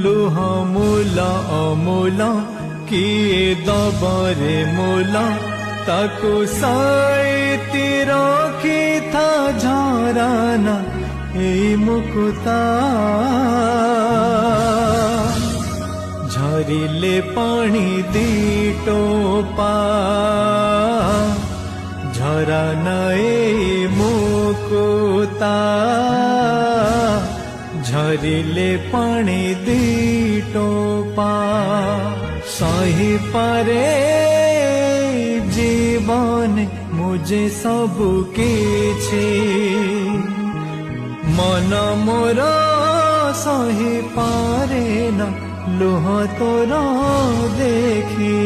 लुह मूला अमूल किए दबरे मूला ताकू साइती रखी था झराना ए मुकुता झरिले पानी दी टोपा झराना ए मुकुता झरिले पानी दी टोपा सही पारे जीवन मुझे सब किछि मन मोर सही पारे न लुह तोर देखी